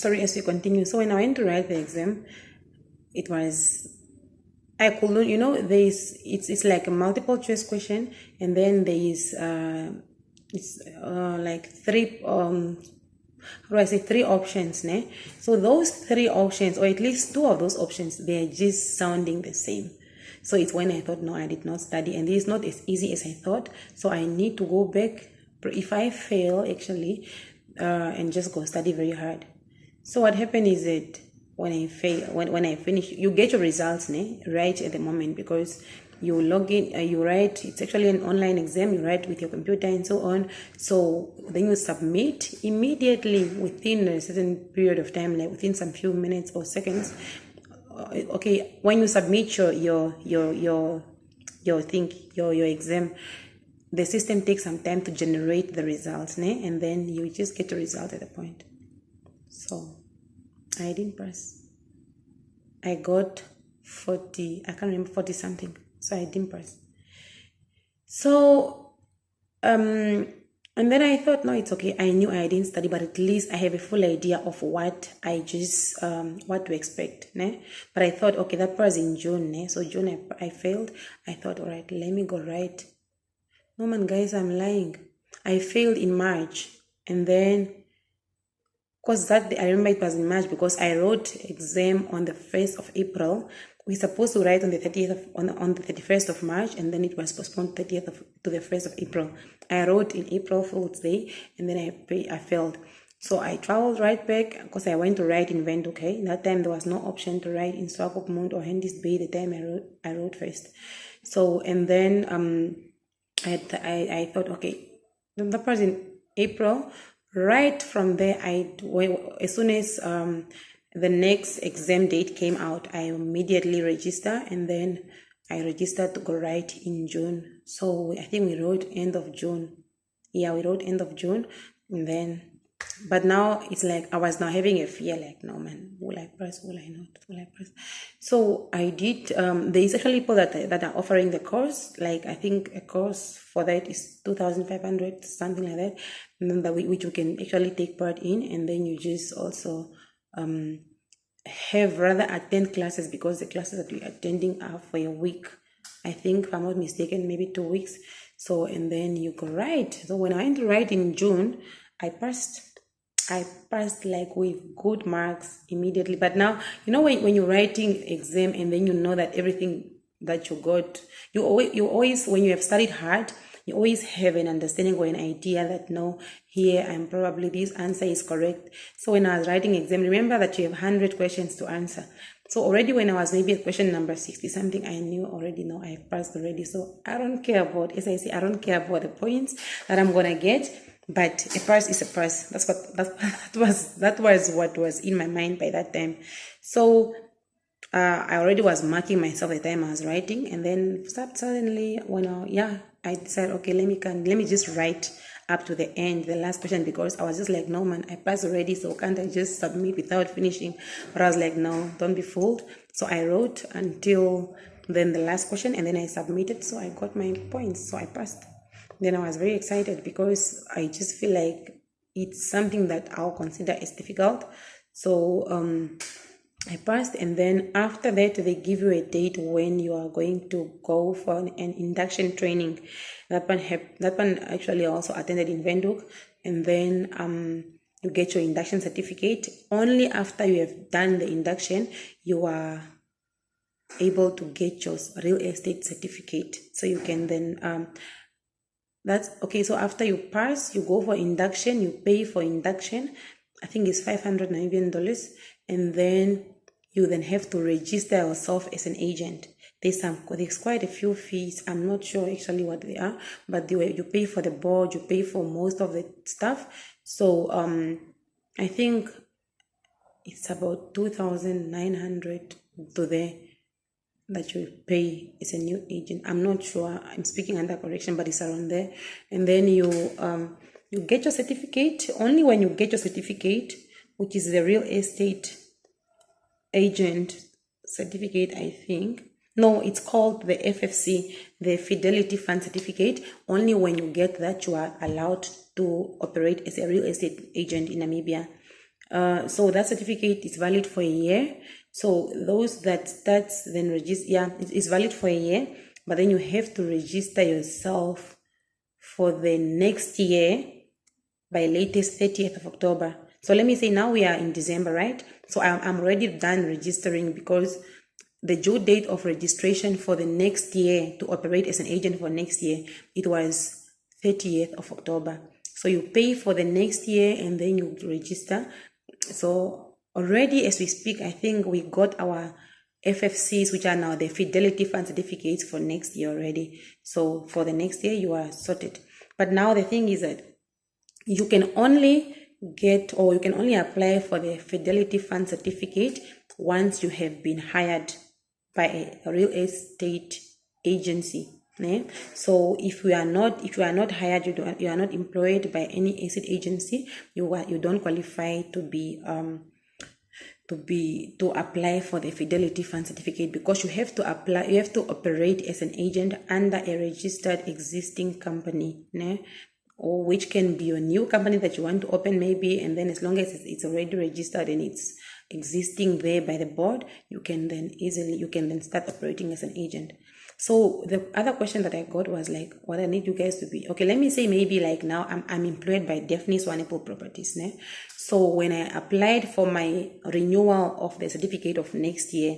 sorry, as we continue. So when I went to write the exam, it was, I couldn't, it's like a multiple choice question, and then there is like three how do I say, three options, ne? So those three options, or at least two of those options, they're just sounding the same. So it's when I thought, no, I did not study, and this is not as easy as I thought. So I need to go back if I fail actually, and just go study very hard. So what happened is that when I fail, when I finish, you get your results, ne, right at the moment, because you log in, you write, it's actually an online exam, you write with your computer and so on. So then you submit immediately within a certain period of time, like within some few minutes or seconds. Okay, when you submit your exam, the system takes some time to generate the results, ne? And then you just get the result at the point. So I didn't pass. I got 40, I can't remember, 40 something. So I didn't pass. So, and then I thought, no, it's okay. I knew I didn't study, but at least I have a full idea of what I just, what to expect, ne? But I thought, okay, that was in June, ne? So June, I failed. I thought, all right, let me go write. No, man, guys, I'm lying. I failed in March, and then, because that day, I remember it was in March because I wrote exam on the 1st of April. We're supposed to write on the 30th on the 31st of March, and then it was postponed to the 1st of April. I wrote in April Fool's Day, and then I failed. So I traveled right back because I went to write in Windhoek. Okay, that time there was no option to write in Swakopmund or Hendy's Bay. The time I wrote first. So and then I thought, okay, that was in April. Right from there, as soon as the next exam date came out, I immediately registered, and then I registered to go write in June. So I think we wrote end of June. Yeah, we wrote end of June, and then, but now it's like I was now having a fear, like, no man, will I pass? Will I not? Will I pass? So I did. There is actually people that are offering the course. Like I think a course for that is 2,500, something like that, and then which you can actually take part in, and then you just also have rather attend classes, because the classes that we're attending are for a week. I think, if I'm not mistaken, maybe 2 weeks. So and then you go write. So when I went to write in June, I passed like with good marks immediately. But now, when you're writing exam and then you know that everything that you got, you always, when you have studied hard, you always have an understanding or an idea that, no, here I'm probably, this answer is correct. So when I was writing exam, remember that you have 100 questions to answer. So already when I was maybe at question number 60 something, I knew already, no, I passed already. So I don't care about, as I say, I don't care about the points that I'm gonna get. But a pass is a pass. That was what was in my mind by that time. So I already was marking myself the time I was writing, and then suddenly when I decided, okay, let me just write up to the end, the last question, because I was just like, no man, I passed already, so can't I just submit without finishing? But I was like, no, don't be fooled. So I wrote until then the last question, and then I submitted, so I got my points, so I passed. Then I was very excited because I just feel like it's something that I'll consider as difficult. So I passed, and then after that they give you a date when you are going to go for an induction training. That one actually also attended in Windhoek, and then you get your induction certificate. Only after you have done the induction, you are able to get your real estate certificate. So you can then that's okay. So after you pass, you go for induction, you pay for induction. I think it's $500 Namibian, and then you then have to register yourself as an agent. There's quite a few fees. I'm not sure actually what they are, but you pay for the board, you pay for most of the stuff. So I think it's about 2,900 to there that you pay as a new agent. I'm not sure, I'm speaking under correction, but it's around there. And then you get your certificate. Only when you get your certificate, which is the real estate agent certificate, I think. No, it's called the FFC, the Fidelity Fund Certificate. Only when you get that, you are allowed to operate as a real estate agent in Namibia. So that certificate is valid for a year. So those that starts then register, it's valid for a year, but then you have to register yourself for the next year by latest 30th of October. So let me say now we are in December, right? So I'm already done registering, because the due date of registration for the next year to operate as an agent for next year, it was 30th of October. So you pay for the next year and then you register. So already as we speak, I think we got our FFCs, which are now the Fidelity Fund certificates for next year already. So for the next year, you are sorted. But now the thing is that you can only get, or you can only apply for the Fidelity Fund certificate once you have been hired by a real estate agency. So if you are not hired, you are not employed by any estate agency, you don't qualify to apply for the Fidelity Fund certificate, because you have to operate as an agent under a registered existing company, or which can be a new company that you want to open maybe, and then as long as it's already registered and it's existing there by the board, you can then start operating as an agent. So the other question that I got was like, what I need you guys to be, okay, let me say maybe like now I'm employed by Daphne Swanepoel Properties. So when I applied for my renewal of the certificate of next year,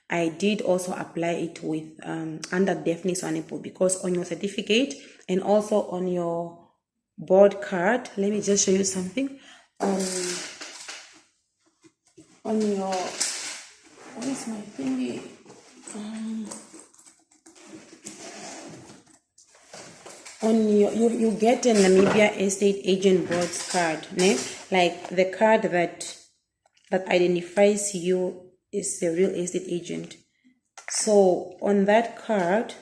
I did also apply it with under Daphne Swanepoel, because on your certificate and also on your board card, let me just show you something. On your, what is my thingy? On your, you get a Namibia Estate Agent Board's card, like the card that identifies you as a real estate agent. So on that card,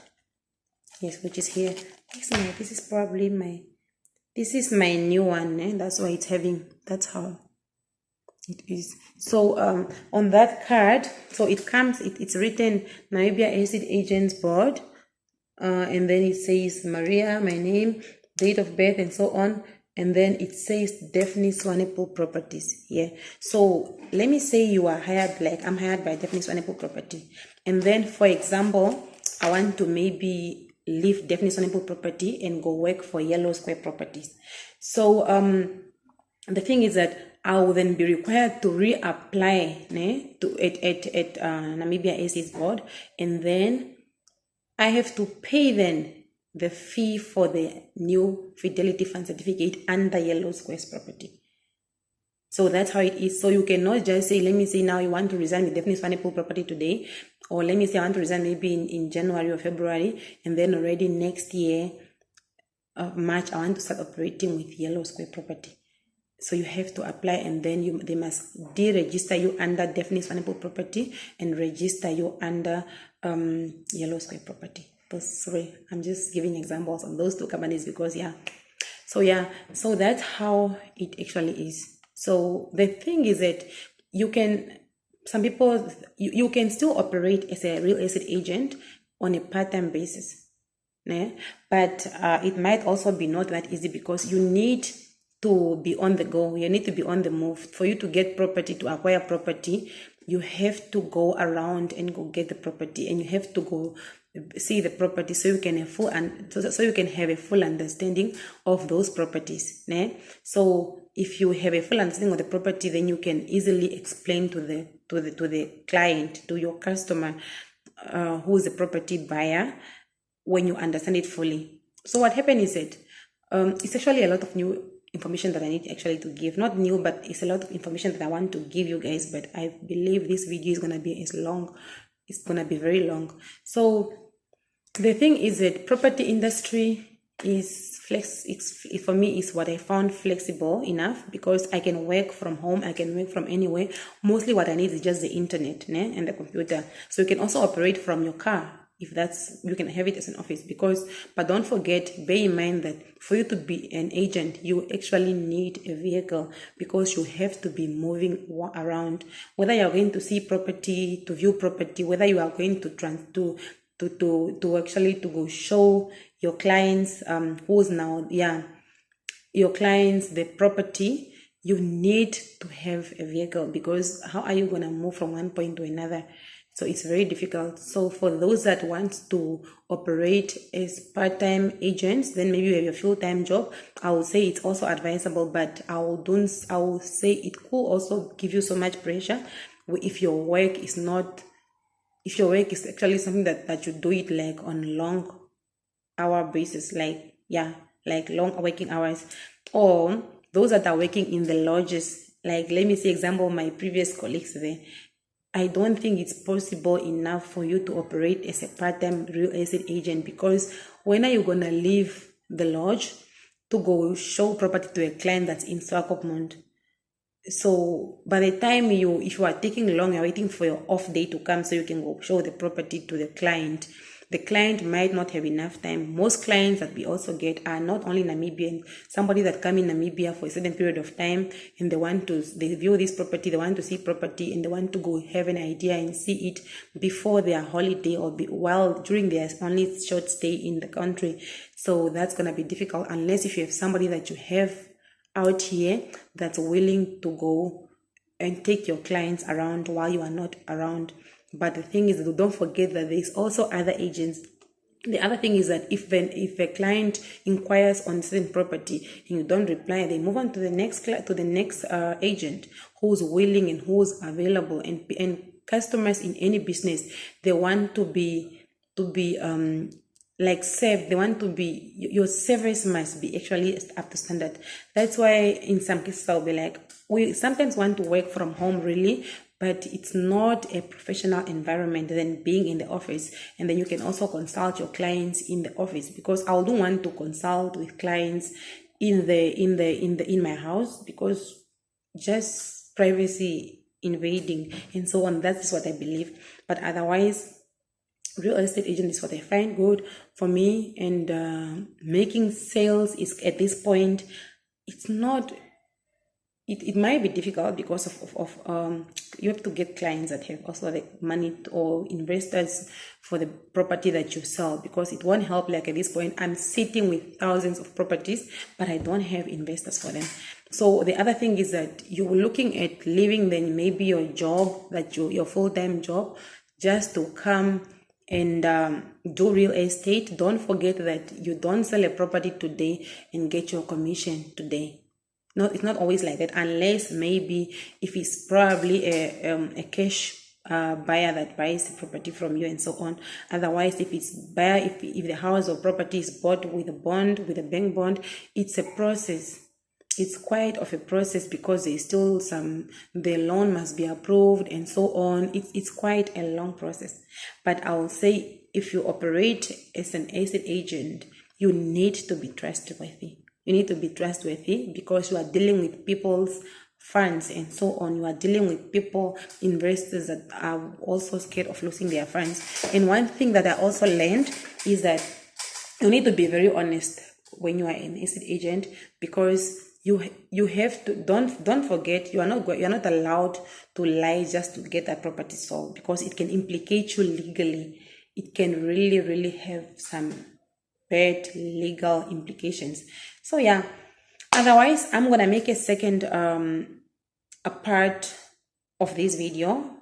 yes, which is here, this is my new one, that's why it's having, that's how it is. So on that card, so it's written Namibia Estate Agents Board, and then it says Maria, my name, date of birth, and so on, and then it says Daphne Swanepoel Properties here. So let me say you are hired, like I'm hired by Daphne Swanepoel Property, and then for example, I want to maybe leave Daphne Swanepoel Property and go work for Yellow Square Properties. So the thing is that I will then be required to reapply at Namibia Estate Board, and then I have to pay then the fee for the new Fidelity Fund certificate under Yellow Square's property. So that's how it is. So you cannot just say, let me say now you want to resign with Daphne Swanepoel Property today, or let me say I want to resign maybe in January or February, and then already next year of March I want to start operating with Yellow Square Property. So you have to apply, and then they must deregister you under Daphne Swanepoel Property and register you under Yellow Square Property. Sorry, I'm just giving examples on those two companies because so that's how it actually is. So the thing is that you can still operate as a real estate agent on a part-time basis, but it might also be not that easy, because you need to be on the go. You need to be on the move. For you to get property, to acquire property, you have to go around and go get the property, and you have to go see the property so you can have a full understanding of those properties. So if you have a full understanding of the property, then you can easily explain to the client, to your customer, who is the property buyer, when you understand it fully. So what happened is that it's actually a lot of new information that I need actually to give. Not new, but it's a lot of information that I want to give you guys, but I believe this video is going to be it's going to be very long. So the thing is that property industry is for me is what I found flexible enough, because I can work from home, I can work from anywhere. Mostly what I need is just the internet and the computer. So you can also operate from your car, if you can have it as an office, but don't forget, bear in mind that for you to be an agent, you actually need a vehicle, because you have to be moving around, whether you're going to see property, to view property, whether you are going to go show your clients, your clients the property, you need to have a vehicle, because how are you going to move from one point to another? So it's very difficult. So for those that want to operate as part-time agents, then maybe you have your full-time job, I would say it's also advisable, but I will say it could also give you so much pressure if your work is actually something that you do it like on long hour basis, like long working hours, or those that are working in the lodges. Like, let me say example, my previous colleagues there, I don't think it's possible enough for you to operate as a part-time real estate agent, because when are you gonna leave the lodge to go show property to a client that's in Swakopmund? So by the time if you are taking long, you're waiting for your off day to come so you can go show the property to the client might not have enough time. Most clients that we also get are not only Namibian, somebody that come in Namibia for a certain period of time, and they view this property, they want to see property, and they want to go have an idea and see it before their holiday or during their only short stay in the country. So that's going to be difficult unless if you have somebody that you have out here that's willing to go and take your clients around while you are not around. But the thing is, don't forget that there's also other agents. The other thing is that if a client inquires on certain property and you don't reply, they move on to the next agent who's willing and who's available. And customers in any business, they want to be served. They want to be, your service must be actually up to standard. That's why in some cases I'll be like, we sometimes want to work from home really, but it's not a professional environment than being in the office. And then you can also consult your clients in the office, because I don't want to consult with clients in my house, because just privacy invading and so on. That's what I believe. But otherwise, real estate agent is what I find good for me. And making sales is, at this point, it's not. It might be difficult because of you have to get clients that have also the money or investors for the property that you sell, because it won't help. Like at this point, I'm sitting with thousands of properties, but I don't have investors for them. So the other thing is that you're looking at leaving then maybe your job, your full-time job, just to come and do real estate. Don't forget that you don't sell a property today and get your commission today. No, it's not always like that, unless maybe if it's probably a cash buyer that buys the property from you and so on. Otherwise, if the house or property is bought with a bank bond, it's a process. It's quite of a process, because there's still the loan must be approved and so on. It's quite a long process. But I will say, if you operate as an estate agent, you need to be trustworthy. You need to be trustworthy, because you are dealing with people's funds and so on. You are dealing with investors that are also scared of losing their funds. And one thing that I also learned is that you need to be very honest when you are an estate agent, because you have to don't forget, you are not allowed to lie just to get a property sold, because it can implicate you legally. It can really, really have some bad legal implications. So yeah, otherwise I'm gonna make a second a part of this video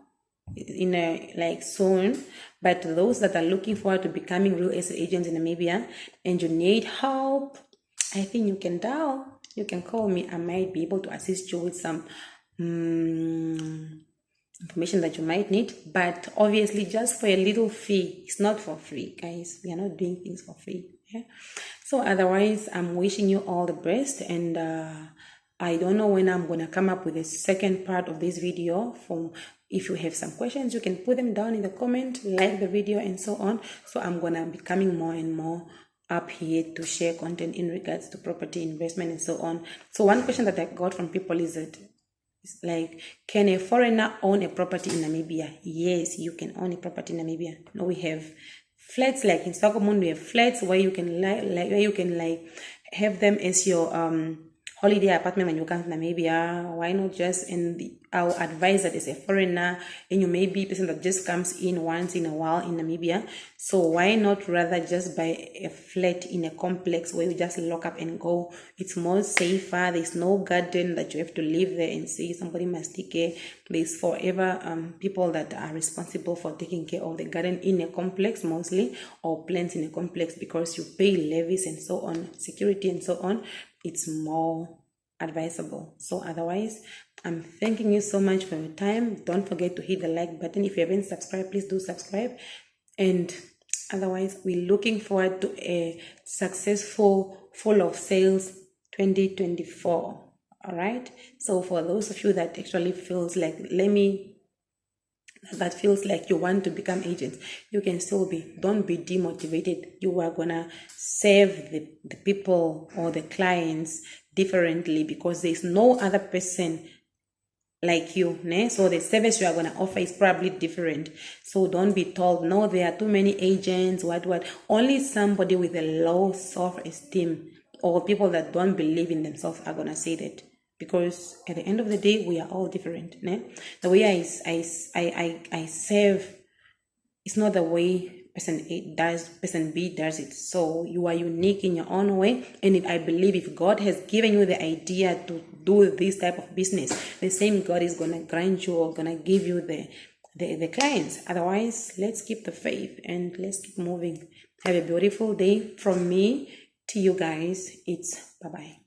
soon. But those that are looking forward to becoming real estate agents in Namibia and you need help, I think you can call me. I might be able to assist you with some information that you might need, but obviously just for a little fee. It's not for free, guys. We are not doing things for free. Yeah. So otherwise, I'm wishing you all the best, and I don't know when I'm gonna come up with a second part of this video. If you have some questions, you can put them down in the comment, like the video and so on. So I'm gonna be coming more and more up here to share content in regards to property investment and so on. So one question that I got from people is that, can a foreigner own a property in Namibia? Yes, you can own a property in Namibia. No, we have flats, like in Stockholm, we have flats where you can have them as your holiday apartment when you come to Namibia. Why not just, and I'll advise that as a foreigner and you may be a person that just comes in once in a while in Namibia, so why not rather just buy a flat in a complex where you just lock up and go? It's more safer. There's no garden that you have to live there and see. Somebody must take care. There's forever people that are responsible for taking care of the garden in a complex mostly, or plants in a complex, because you pay levies and so on, security and so on. It's more advisable. So otherwise, I'm thanking you so much for your time. Don't forget to hit the like button. If you haven't subscribed, please do subscribe. And otherwise, we're looking forward to a successful full of sales 2024. All right. So for those of you that actually feels like that feels like you want to become agents, you can still be. Don't be demotivated. You are gonna serve the people or the clients differently, because there's no other person like you, né? So the service you are going to offer is probably different. So don't be told, no, there are too many agents, what. Only somebody with a low self-esteem or people that don't believe in themselves are going to say that. Because at the end of the day, we are all different, né? The way I serve, it's not the way person A does, person B does it. So you are unique in your own way. And I believe if God has given you the idea to do this type of business, the same God is going to grant you or going to give you the clients. Otherwise, let's keep the faith and let's keep moving. Have a beautiful day. From me to you guys, it's bye-bye.